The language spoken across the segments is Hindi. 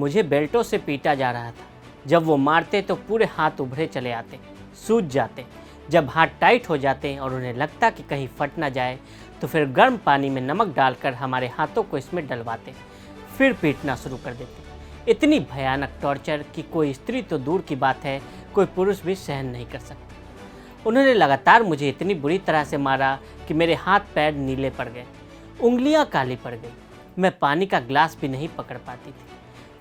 मुझे बेल्टों से पीटा जा रहा था। जब वो मारते तो पूरे हाथ उभरे चले आते, सूज जाते। जब हाथ टाइट हो जाते और उन्हें लगता कि कहीं फट ना जाए तो फिर गर्म पानी में नमक डालकर हमारे हाथों को इसमें डलवाते, फिर पीटना शुरू कर देते। इतनी भयानक टॉर्चर कि कोई स्त्री तो दूर की बात है, कोई पुरुष भी सहन नहीं कर सकता। उन्होंने लगातार मुझे इतनी बुरी तरह से मारा कि मेरे हाथ पैर नीले पड़ गए, उंगलियां काली पड़ गई, मैं पानी का ग्लास भी नहीं पकड़ पाती थी।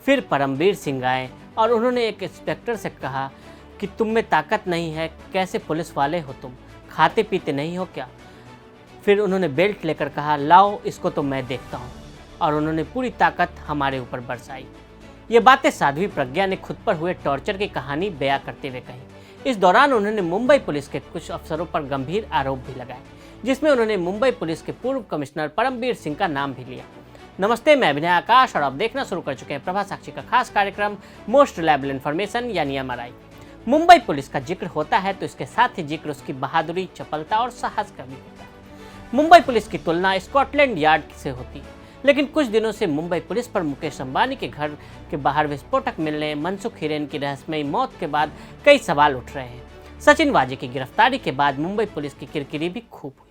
फिर परमवीर सिंह आए और उन्होंने एक इंस्पेक्टर से कहा कि तुम में ताकत नहीं है, कैसे पुलिस वाले हो तुम, खाते पीते नहीं हो क्या? फिर उन्होंने बेल्ट लेकर कहा, लाओ इसको तो मैं देखता हूँ, और उन्होंने पूरी ताकत हमारे ऊपर बरसाई। ये बातें साध्वी प्रज्ञा ने खुद पर हुए टॉर्चर की कहानी बयां करते हुए कही। इस दौरान उन्होंने मुंबई पुलिस के कुछ अफसरों पर गंभीर आरोप भी लगाए, जिसमें उन्होंने मुंबई पुलिस के पूर्व कमिश्नर परमवीर सिंह का नाम भी लिया। नमस्ते, मैं अभिनय आकाश और आप देखना शुरू कर चुके हैं प्रभा साक्षी का खास कार्यक्रम मोस्ट रिलायबल इन्फॉर्मेशन यानी MRI। मुंबई पुलिस का जिक्र होता है तो इसके साथ ही जिक्र उसकी बहादुरी, चपलता और साहस का भी होता है। मुंबई पुलिस की तुलना स्कॉटलैंड यार्ड से होती है, लेकिन कुछ दिनों से मुंबई पुलिस पर मुकेश अंबानी के घर के बाहर विस्फोटक मिलने, मनसुख हिरेन की रहस्यमयी मौत के बाद कई सवाल उठ रहे हैं। सचिन वाजे की गिरफ्तारी के बाद मुंबई पुलिस की किरकिरी भी खूब हुई,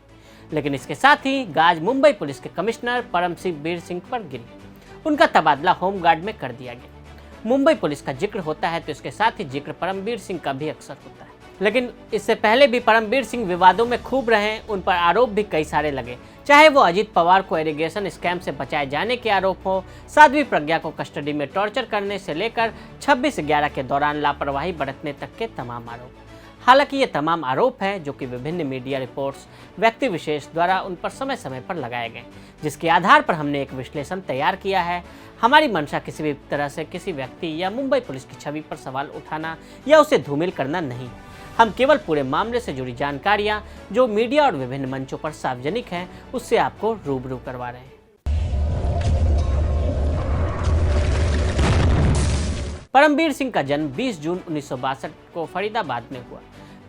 लेकिन इसके साथ ही गाज मुंबई पुलिस के कमिश्नर परमवीर सिंह पर गिरी। उनका तबादला होमगार्ड में कर दिया गया। मुंबई पुलिस का जिक्र होता है तो इसके साथ ही जिक्र परमवीर सिंह का भी अक्सर होता है, लेकिन इससे पहले भी परमवीर सिंह विवादों में खूब रहे। उन पर आरोप भी कई सारे लगे, चाहे वो अजीत पवार को इरिगेशन स्कैम से बचाए जाने के आरोप हो, साध्वी प्रज्ञा को कस्टडी में टॉर्चर करने से लेकर 26/11 के दौरान लापरवाही बरतने तक के तमाम आरोप। हालांकि ये तमाम आरोप हैं जो कि विभिन्न मीडिया रिपोर्ट्स, व्यक्ति विशेष द्वारा उन पर समय समय पर लगाए गए, जिसके आधार पर हमने एक विश्लेषण तैयार किया है। हमारी मंशा किसी भी तरह से किसी व्यक्ति या मुंबई पुलिस की छवि पर सवाल उठाना या उसे धूमिल करना नहीं। हम केवल पूरे मामले से जुड़ी जानकारियां जो मीडिया और विभिन्न मंचों पर सार्वजनिक हैं, उससे आपको रूबरू करवा रहे हैं। परमवीर सिंह का जन्म 20 जून 1962 को फरीदाबाद में हुआ।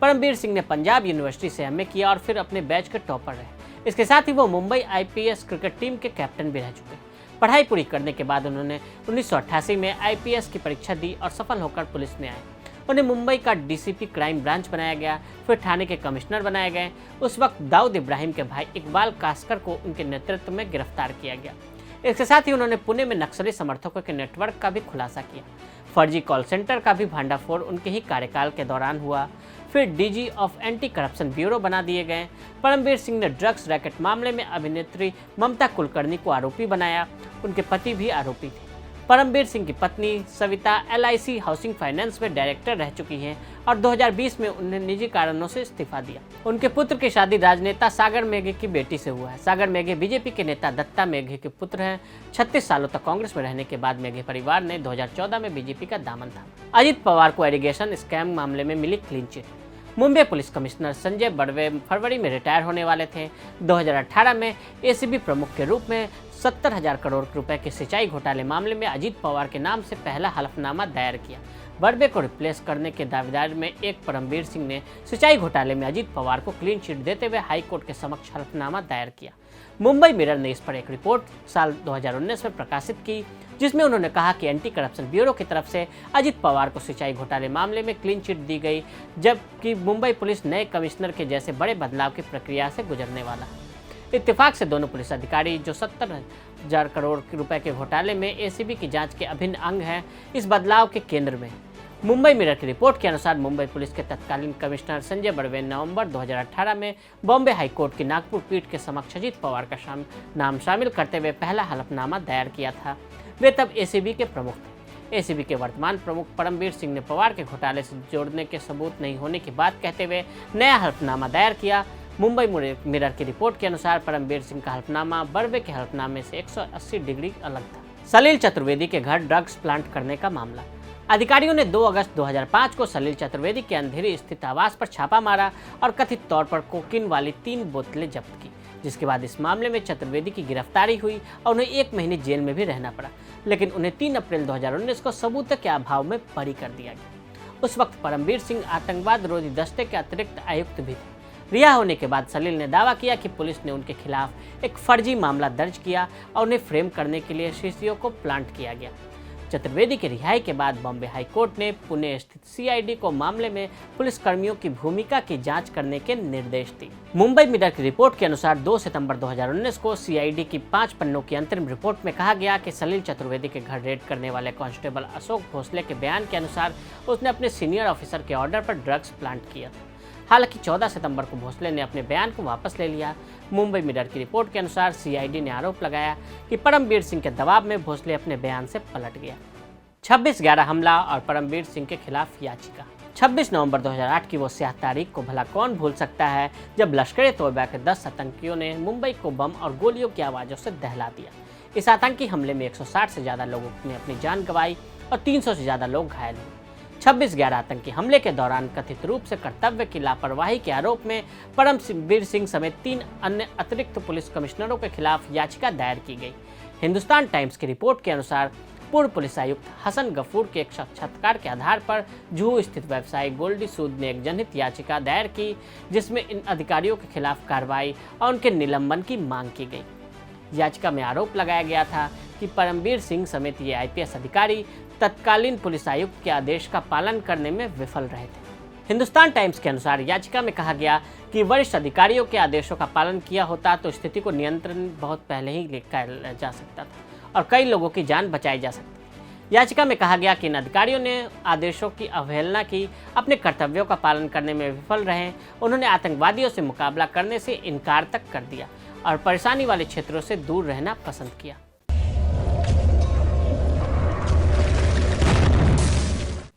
परमवीर सिंह ने पंजाब यूनिवर्सिटी से MA किया और फिर अपने बैच के टॉपर रहे। इसके साथ ही वो मुंबई IPS क्रिकेट टीम के कैप्टन भी रह चुके। पढ़ाई पूरी करने के बाद उन्होंने 1988 में IPS की परीक्षा दी और सफल होकर पुलिस में आए। उन्हें मुंबई का DCP क्राइम ब्रांच बनाया गया, फिर थाने के कमिश्नर बनाए गए। उस वक्त दाऊद इब्राहिम के भाई इकबाल कास्कर को उनके नेतृत्व में गिरफ्तार किया गया। इसके साथ ही उन्होंने पुणे में नक्सली समर्थकों के नेटवर्क का भी खुलासा किया। फर्जी कॉल सेंटर का भी भांडाफोड़ उनके ही कार्यकाल के दौरान हुआ। फिर DG of anti corruption bureau बना दिए गए। परमवीर सिंह ने ड्रग्स रैकेट मामले में अभिनेत्री ममता कुलकर्णी को आरोपी बनाया। उनके पति भी आरोपी थे। परमवीर सिंह की पत्नी सविता LIC हाउसिंग फाइनेंस में डायरेक्टर रह चुकी हैं और 2020 में उन्हें निजी कारणों से इस्तीफा दिया। उनके पुत्र की शादी राजनेता सागर मेघे की बेटी से हुआ है। सागर मेघे BJP के नेता दत्ता मेघे के पुत्र हैं। 36 सालों तक कांग्रेस में रहने के बाद मेघे परिवार ने 2014 में BJP का दामन थामा। अजीत पवार को इरिगेशन स्कैम मामले में मिली clean chit. Mumbai police commissioner Sanjay Barve फरवरी में रिटायर होने वाले थे। 2018 में ACB प्रमुख के रूप में 70,000 करोड़ रुपए के सिंचाई घोटाले मामले में अजीत पवार के नाम से पहला हलफनामा दायर किया। बड़वे को रिप्लेस करने के दावेदार में एक परमवीर सिंह ने सिंचाई घोटाले में अजीत पवार को क्लीन चिट देते हुए हाईकोर्ट के समक्ष हलफनामा दायर किया। मुंबई मिरर ने इस पर एक रिपोर्ट साल 2019 में प्रकाशित की, जिसमें उन्होंने कहा कि एंटी करप्शन ब्यूरो की तरफ से अजीत पवार को सिंचाई घोटाले मामले में क्लीन चिट दी गई, जबकि मुंबई पुलिस नए कमिश्नर के जैसे बड़े बदलाव की प्रक्रिया से गुजरने वाला है। इत्तेफाक से दोनों पुलिस अधिकारी जो 70,000 करोड़ रुपए के घोटाले में ACB की जांच के अभिन्न अंग हैं, इस बदलाव के केंद्र में। मुंबई मिरर की रिपोर्ट के अनुसार मुंबई पुलिस के तत्कालीन कमिश्नर संजय बड़वे नवंबर 2018 में बॉम्बे हाईकोर्ट की नागपुर पीठ के समक्ष अजीत पवार का नाम शामिल करते हुए पहला हलफनामा दायर किया था। वे तब ACB के प्रमुख थे। ACB के वर्तमान प्रमुख परमवीर सिंह ने पवार के घोटाले से जोड़ने के सबूत नहीं होने की बात कहते हुए नया हलफनामा दायर किया। मुंबई मिरर की रिपोर्ट के अनुसार परमवीर सिंह का हलफनामा बड़वे के हलफनामे से 180 डिग्री अलग था। सलील चतुर्वेदी के घर ड्रग्स प्लांट करने का मामला। अधिकारियों ने 2 अगस्त 2005 को सलील चतुर्वेदी के अंधेरी स्थित आवास पर छापा मारा और कथित तौर पर कोकीन वाली 3 बोतलें जब्त की, जिसके बाद इस मामले में चतुर्वेदी की गिरफ्तारी हुई और उन्हें 1 महीने जेल में भी रहना पड़ा, लेकिन उन्हें 3 अप्रैल 2019 को सबूत के अभाव में बरी कर दिया गया। उस वक्त परमवीर सिंह आतंकवाद रोधी दस्ते के अतिरिक्त आयुक्त भी थे। रिहा होने के बाद सलील ने दावा किया कि पुलिस ने उनके खिलाफ एक फर्जी मामला दर्ज किया और उन्हें फ्रेम करने के लिए शीशियों को प्लांट किया गया। चतुर्वेदी की रिहाई के बाद बॉम्बे हाई कोर्ट ने पुणे स्थित सीआईडी को मामले में पुलिसकर्मियों की भूमिका की जांच करने के निर्देश दिए। मुंबई मिरर की रिपोर्ट के अनुसार 2 सितंबर 2019 को सीआईडी की 5 पन्नों की अंतरिम रिपोर्ट में कहा गया कि सलील चतुर्वेदी के घर रेड करने वाले कांस्टेबल अशोक भोसले के बयान के अनुसार उसने अपने सीनियर ऑफिसर के ऑर्डर पर ड्रग्स प्लांट किया था। हालांकि 14 सितंबर को भोसले ने अपने बयान को वापस ले लिया। मुंबई मिरर की रिपोर्ट के अनुसार सीआईडी ने आरोप लगाया कि परमबीर सिंह के दबाव में भोसले अपने बयान से पलट गया। 26/11 हमला और परमबीर सिंह के खिलाफ याचिका। 26 नवंबर 2008 की वो स्याह तारीख को भला कौन भूल सकता है, जब लश्कर-ए-तोयबा के 10 आतंकियों ने मुंबई को बम और गोलियों की आवाज़ों से दहला दिया। इस आतंकी हमले में 160 से ज़्यादा लोगों ने अपनी जान गंवाई और 300 से ज़्यादा लोग घायल हुए। 26/11 आतंकी हमले के दौरान कथित रूप से कर्तव्य की लापरवाही के आरोप में परमबीर सिंह समेत 3 अन्य अतिरिक्त पुलिस कमिश्नरों के खिलाफ याचिका दायर की गई। हिंदुस्तान टाइम्स की रिपोर्ट के अनुसार पूर्व पुलिस आयुक्त हसन गफूर के एक साक्षात्कार के आधार पर जुहू स्थित व्यवसायी गोल्डी सूद ने एक जनहित याचिका दायर की, जिसमें इन अधिकारियों के खिलाफ कार्रवाई और उनके निलंबन की मांग की गई। याचिका में आरोप लगाया गया था कि परमबीर सिंह समेत ये आईपीएस अधिकारी तत्कालीन पुलिस आयुक्त के आदेश का पालन करने में विफल रहे थे। हिंदुस्तान टाइम्स के अनुसार याचिका में कहा गया कि वरिष्ठ अधिकारियों के आदेशों का पालन किया होता तो स्थिति को नियंत्रण बहुत पहले ही लेकर जा सकता था और कई लोगों की जान बचाई जा सकती। याचिका में कहा गया कि इन अधिकारियों ने आदेशों की अवहेलना की, अपने कर्तव्यों का पालन करने में विफल रहे, उन्होंने आतंकवादियों से मुकाबला करने से इनकार तक कर दिया और परेशानी वाले क्षेत्रों से दूर रहना पसंद किया।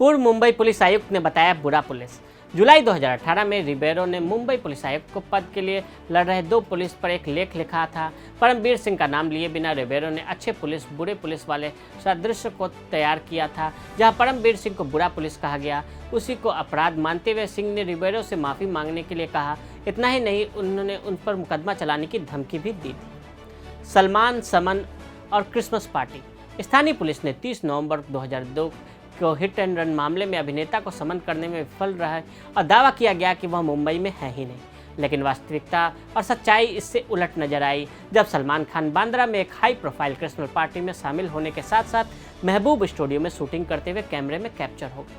पूर्व मुंबई पुलिस आयुक्त ने बताया बुरा पुलिस। जुलाई 2018 में रिबेरो ने मुंबई पुलिस आयुक्त को पद के लिए लड़ रहे 2 पुलिस पर एक लेख लिखा था। परमबीर सिंह का नाम लिए बिना रिबेरो ने अच्छे पुलिस बुरे पुलिस वाले सादृश्य को तैयार किया था। जहां परमबीर सिंह को बुरा पुलिस कहा गया, उसी को अपराध मानते हुए सिंह ने रिबेरो से माफ़ी मांगने के लिए कहा। इतना ही नहीं, उन्होंने उन पर मुकदमा चलाने की धमकी भी दी थी। सलमान, समन और क्रिसमस पार्टी। स्थानीय पुलिस ने 30 नवंबर 2002 को हिट एंड रन मामले में अभिनेता को समन करने में विफल रहा और दावा किया गया कि वह मुंबई में है ही नहीं। लेकिन वास्तविकता और सच्चाई इससे उलट नजर आई, जब सलमान खान बांद्रा में एक हाई प्रोफाइल क्रिसमस पार्टी में शामिल होने के साथ साथ महबूब स्टूडियो में शूटिंग करते हुए कैमरे में कैप्चर हो गए,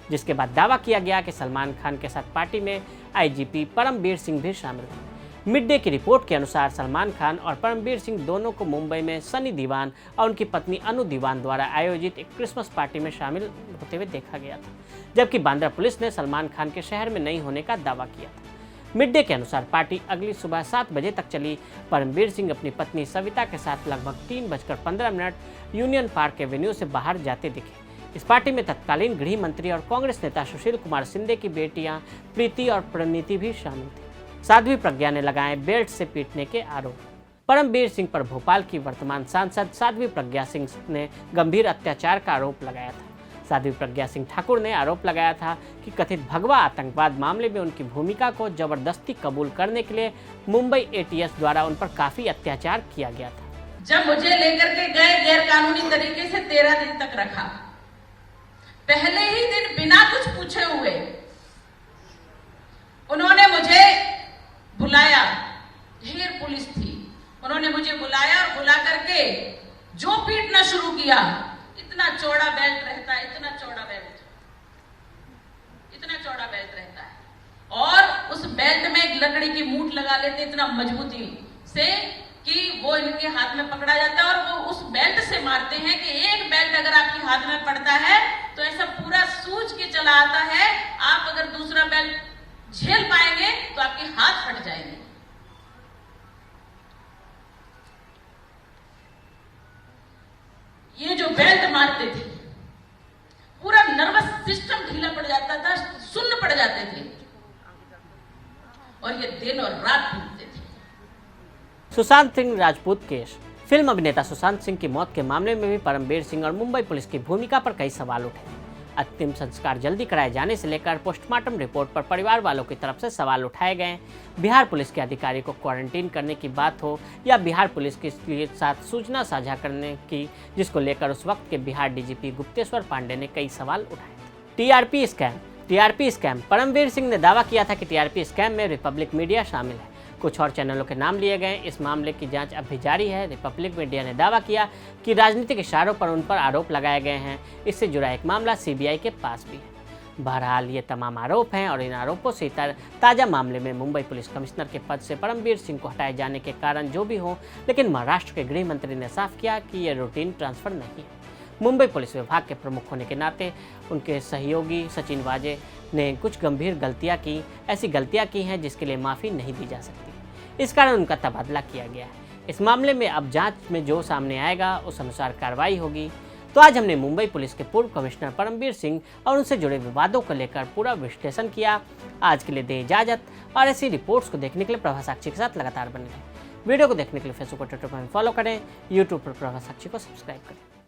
जिसके बाद दावा किया गया कि सलमान खान के साथ पार्टी में आईजीपी परमबीर सिंह भी शामिल हुए। मिड डे की रिपोर्ट के अनुसार सलमान खान और परमबीर सिंह दोनों को मुंबई में सनी दीवान और उनकी पत्नी अनु दीवान द्वारा आयोजित एक क्रिसमस पार्टी में शामिल होते हुए देखा गया था, जबकि बांद्रा पुलिस ने सलमान खान के शहर में नहीं होने का दावा किया था। मिड डे के अनुसार पार्टी अगली सुबह 7 बजे तक चली। परमबीर सिंह अपनी पत्नी सविता के साथ लगभग 3:15 यूनियन पार्क एवेन्यू से बाहर जाते दिखे। इस पार्टी में तत्कालीन गृह मंत्री और कांग्रेस नेता सुशील कुमार शिंदे की बेटियां प्रीति और प्रणीति भी शामिल थी। साध्वी प्रज्ञा ने लगाए बेल्ट से पीटने के आरोप। परमबीर सिंह पर भोपाल की वर्तमान सांसद साध्वी प्रज्ञा सिंह ने गंभीर अत्याचार का आरोप लगाया था। साध्वी प्रज्ञा सिंह ठाकुर ने आरोप लगाया था कि कथित भगवा आतंकवाद मामले में उनकी भूमिका को जबरदस्ती कबूल करने के लिए मुंबई एटीएस द्वारा उन पर काफी अत्याचार किया गया था। जब मुझे लेकर के गए गैर कानूनी तरीके से 13 दिन तक रखा, पहले ही दिन बिना कुछ पूछे हुए उन्होंने मुझे बुलाया। ढेर पुलिस थी, उन्होंने मुझे बुलाया और बुला करके जो पीटना शुरू किया। इतना चौड़ा बेल्ट रहता है, इतना चौड़ा बेल्ट रहता है और उस बेल्ट में एक लकड़ी की मूठ लगा लेते इतना मजबूती से कि वो इनके हाथ में पकड़ा जाता है और वो उस बेल्ट से मारते हैं कि एक बेल्ट अगर आपके हाथ में पड़ता है तो ऐसा पूरा सूज के चला आता है। आप अगर दूसरा बेल्ट झेल पाएंगे तो आपके हाथ फट जाएंगे। ये जो बेल्ट मारते थे, पूरा नर्वस सिस्टम ढीला पड़ जाता था, सुन्न पड़ जाते थे और ये दिन और रात पीटते थे। सुशांत सिंह राजपूत केस। फिल्म अभिनेता सुशांत सिंह की मौत के मामले में भी परमबीर सिंह और मुंबई पुलिस की भूमिका पर कई सवाल उठे। अंतिम संस्कार जल्दी कराए जाने से लेकर पोस्टमार्टम रिपोर्ट पर परिवार वालों की तरफ से सवाल उठाए गए। बिहार पुलिस के अधिकारी को क्वारंटीन करने की बात हो या बिहार पुलिस के साथ सूचना साझा करने की, जिसको लेकर उस वक्त के बिहार डीजीपी गुप्तेश्वर पांडे ने कई सवाल उठाए। TRP scam. परमबीर सिंह ने दावा किया था कि टीआरपी स्कैम में रिपब्लिक मीडिया शामिल है। कुछ और चैनलों के नाम लिए गए। इस मामले की जांच अब भी जारी है। रिपब्लिक मीडिया ने दावा किया कि राजनीतिक इशारों पर उन पर आरोप लगाए गए हैं। इससे जुड़ा एक मामला सीबीआई के पास भी है। बहरहाल ये तमाम आरोप हैं और इन आरोपों से ताज़ा मामले में मुंबई पुलिस कमिश्नर के पद से परमबीर सिंह को हटाए जाने के कारण जो भी हो, लेकिन महाराष्ट्र के गृह मंत्री ने साफ किया कि यह रूटीन ट्रांसफर नहीं है। मुंबई पुलिस विभाग के प्रमुख होने के नाते उनके सहयोगी सचिन वाजे ने कुछ गंभीर गलतियां की, ऐसी गलतियां की हैं जिसके लिए माफ़ी नहीं दी जा सकती। इस कारण उनका तबादला किया गया है। इस मामले में अब जांच में जो सामने आएगा उस अनुसार कार्रवाई होगी। तो आज हमने मुंबई पुलिस के पूर्व कमिश्नर परमबीर सिंह और उनसे जुड़े विवादों को लेकर पूरा विश्लेषण किया। आज के लिए दें इजाजत और ऐसी रिपोर्ट्स को देखने के लिए प्रभा साक्षी के साथ लगातार बने रहें। वीडियो को देखने के लिए फेसबुक और ट्विटर पर फॉलो करें, यूट्यूब पर प्रभा साक्षी को सब्सक्राइब करें।